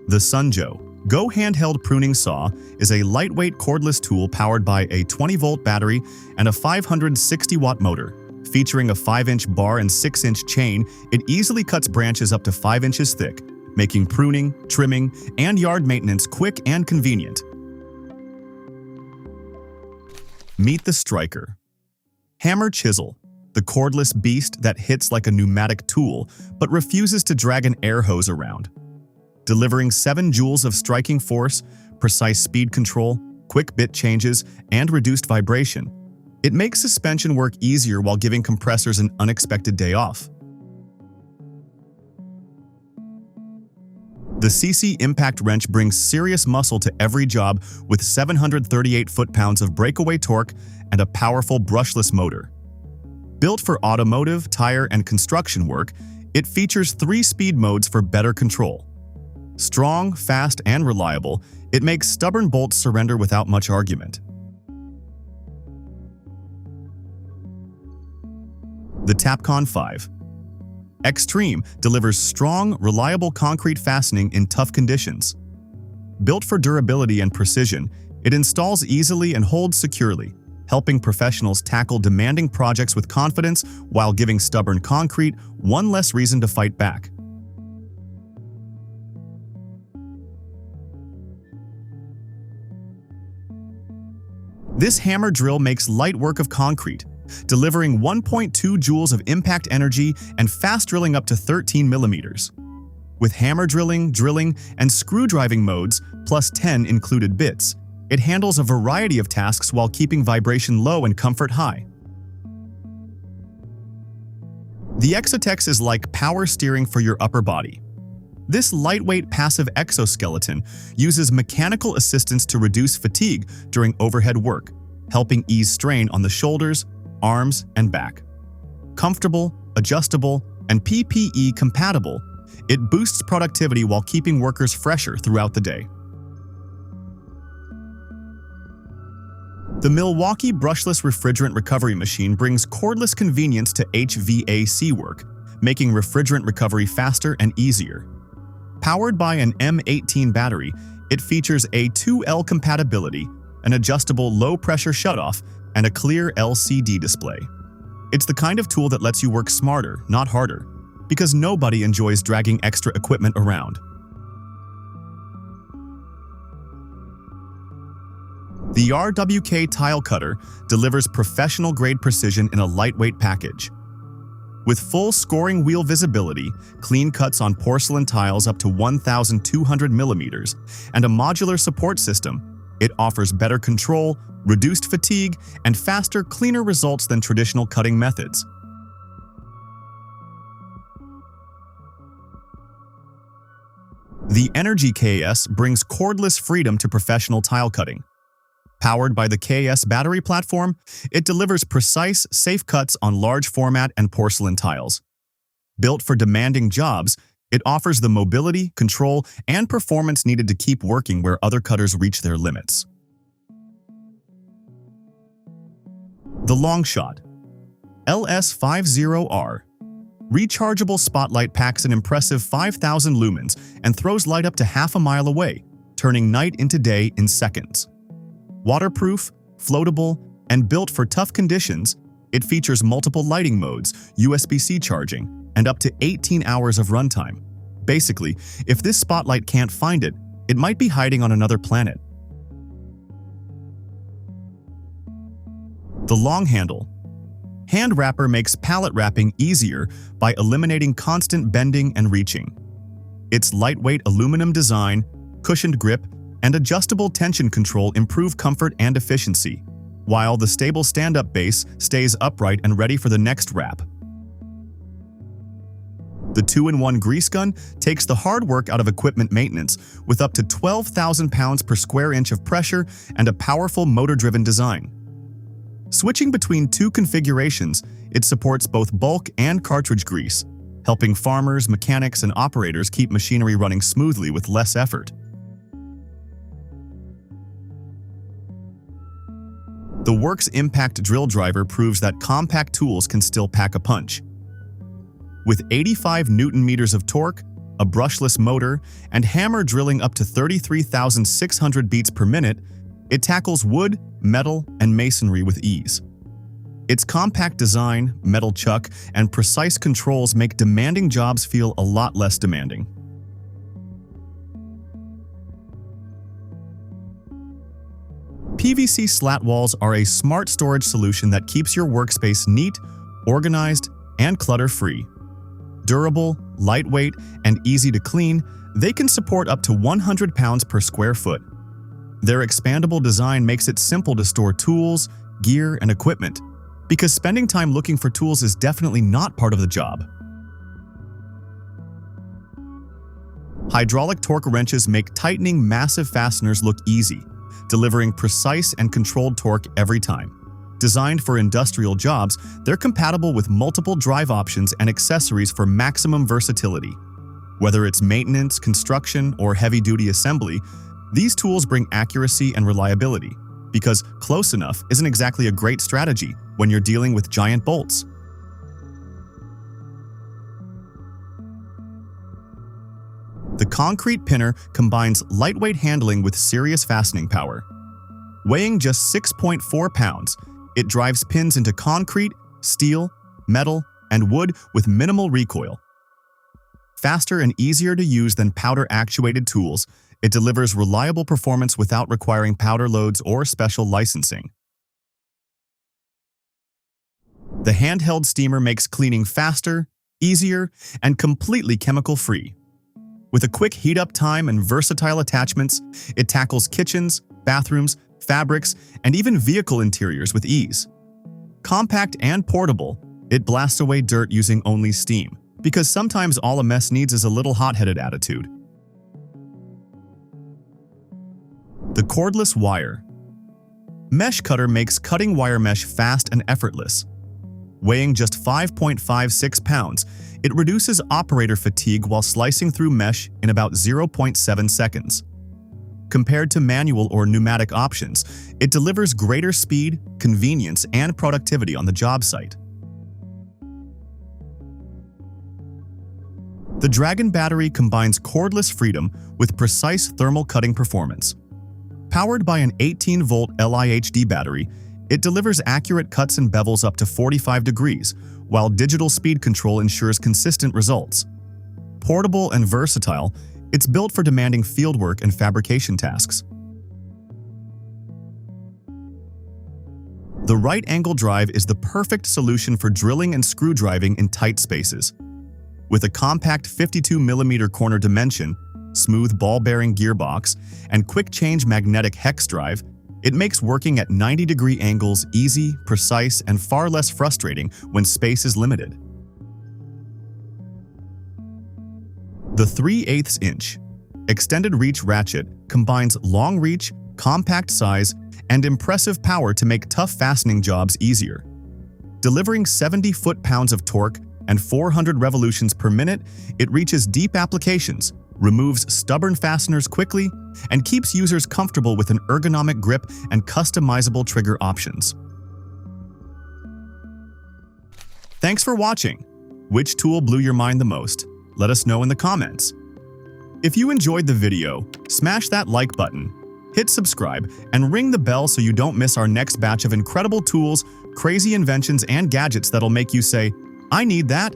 The Sunjo Go handheld pruning saw is a lightweight cordless tool powered by a 20-volt battery and a 560-watt motor. Featuring a 5-inch bar and 6-inch chain, it easily cuts branches up to 5 inches thick, making pruning, trimming, and yard maintenance quick and convenient. Meet the Striker Hammer Chisel, the cordless beast that hits like a pneumatic tool but refuses to drag an air hose around. Delivering 7 joules of striking force, precise speed control, quick bit changes, and reduced vibration, it makes suspension work easier while giving compressors an unexpected day off. The CC Impact Wrench brings serious muscle to every job with 738 foot-pounds of breakaway torque and a powerful brushless motor. Built for automotive, tire, and construction work, it features 3 speed modes for better control. Strong, fast, and reliable, it makes stubborn bolts surrender without much argument. The Tapcon 5 Xtrem delivers strong, reliable concrete fastening in tough conditions. Built for durability and precision, it installs easily and holds securely, helping professionals tackle demanding projects with confidence while giving stubborn concrete one less reason to fight back. This hammer drill makes light work of concrete, delivering 1.2 joules of impact energy and fast drilling up to 13 millimeters. With hammer drilling, and screw driving modes, plus 10 included bits, it handles a variety of tasks while keeping vibration low and comfort high. The EXOTEX is like power steering for your upper body. This lightweight passive exoskeleton uses mechanical assistance to reduce fatigue during overhead work, helping ease strain on the shoulders, arms, and back. Comfortable, adjustable, and PPE compatible, it boosts productivity while keeping workers fresher throughout the day. The Milwaukee brushless refrigerant recovery machine brings cordless convenience to HVAC work, making refrigerant recovery faster and easier. Powered by an M18 battery, it features a 2L compatibility, an adjustable low-pressure shutoff, and a clear LCD display. It's the kind of tool that lets you work smarter, not harder, because nobody enjoys dragging extra equipment around. The RWK Tile Cutter delivers professional-grade precision in a lightweight package. With full scoring wheel visibility, clean cuts on porcelain tiles up to 1,200 millimeters, and a modular support system, it offers better control, reduced fatigue, and faster, cleaner results than traditional cutting methods. The Energy KS brings cordless freedom to professional tile cutting. Powered by the KS battery platform, it delivers precise, safe cuts on large format and porcelain tiles. Built for demanding jobs, it offers the mobility, control, and performance needed to keep working where other cutters reach their limits. The Longshot LS50R Rechargeable Spotlight packs an impressive 5,000 lumens and throws light up to half a mile away, turning night into day in seconds. Waterproof, floatable, and built for tough conditions, it features multiple lighting modes, USB-C charging, and up to 18 hours of runtime. Basically, if this spotlight can't find it, it might be hiding on another planet. The Long Handle Handwrapper makes pallet wrapping easier by eliminating constant bending and reaching. Its lightweight aluminum design, cushioned grip, and adjustable tension control improve comfort and efficiency, while the stable stand-up base stays upright and ready for the next wrap. The 2-in-1 grease gun takes the hard work out of equipment maintenance with up to 12,000 pounds per square inch of pressure and a powerful motor-driven design. Switching between 2 configurations, it supports both bulk and cartridge grease, helping farmers, mechanics, and operators keep machinery running smoothly with less effort. The Works Impact Drill Driver proves that compact tools can still pack a punch. With 85 Newton-meters of torque, a brushless motor, and hammer drilling up to 33,600 beats per minute, it tackles wood, metal, and masonry with ease. Its compact design, metal chuck, and precise controls make demanding jobs feel a lot less demanding. PVC Slatwalls are a smart storage solution that keeps your workspace neat, organized, and clutter-free. Durable, lightweight, and easy to clean, they can support up to 100 pounds per square foot. Their expandable design makes it simple to store tools, gear, and equipment, because spending time looking for tools is definitely not part of the job. Hydraulic torque wrenches make tightening massive fasteners look easy, delivering precise and controlled torque every time. Designed for industrial jobs, they're compatible with multiple drive options and accessories for maximum versatility. Whether it's maintenance, construction, or heavy-duty assembly, these tools bring accuracy and reliability, because close enough isn't exactly a great strategy when you're dealing with giant bolts. The concrete pinner combines lightweight handling with serious fastening power. Weighing just 6.4 pounds, it drives pins into concrete, steel, metal, and wood with minimal recoil. Faster and easier to use than powder-actuated tools, it delivers reliable performance without requiring powder loads or special licensing. The Handheld Steamer makes cleaning faster, easier, and completely chemical-free. With a quick heat-up time and versatile attachments, it tackles kitchens, bathrooms, fabrics, and even vehicle interiors with ease. Compact and portable, it blasts away dirt using only steam, because sometimes all a mess needs is a little hot-headed attitude. The cordless wire. Mesh Cutter makes cutting wire mesh fast and effortless. Weighing just 5.56 pounds, it reduces operator fatigue while slicing through mesh in about 0.7 seconds. Compared to manual or pneumatic options, it delivers greater speed, convenience, and productivity on the job site. The Dragon battery combines cordless freedom with precise thermal cutting performance. Powered by an 18-volt LIHD battery, it delivers accurate cuts and bevels up to 45 degrees, while digital speed control ensures consistent results. Portable and versatile, it's built for demanding fieldwork and fabrication tasks. The right angle drive is the perfect solution for drilling and screw driving in tight spaces. With a compact 52mm corner dimension, smooth ball-bearing gearbox, and quick-change magnetic hex drive, it makes working at 90-degree angles easy, precise, and far less frustrating when space is limited. The 3/8" extended reach ratchet combines long reach, compact size, and impressive power to make tough fastening jobs easier. Delivering 70 foot-pounds of torque and 400 revolutions per minute, it reaches deep applications, removes stubborn fasteners quickly, and keeps users comfortable with an ergonomic grip and customizable trigger options. Thanks for watching. Which tool blew your mind the most? Let us know in the comments. If you enjoyed the video, smash that like button, hit subscribe, and ring the bell so you don't miss our next batch of incredible tools, crazy inventions, and gadgets that'll make you say, "I need that."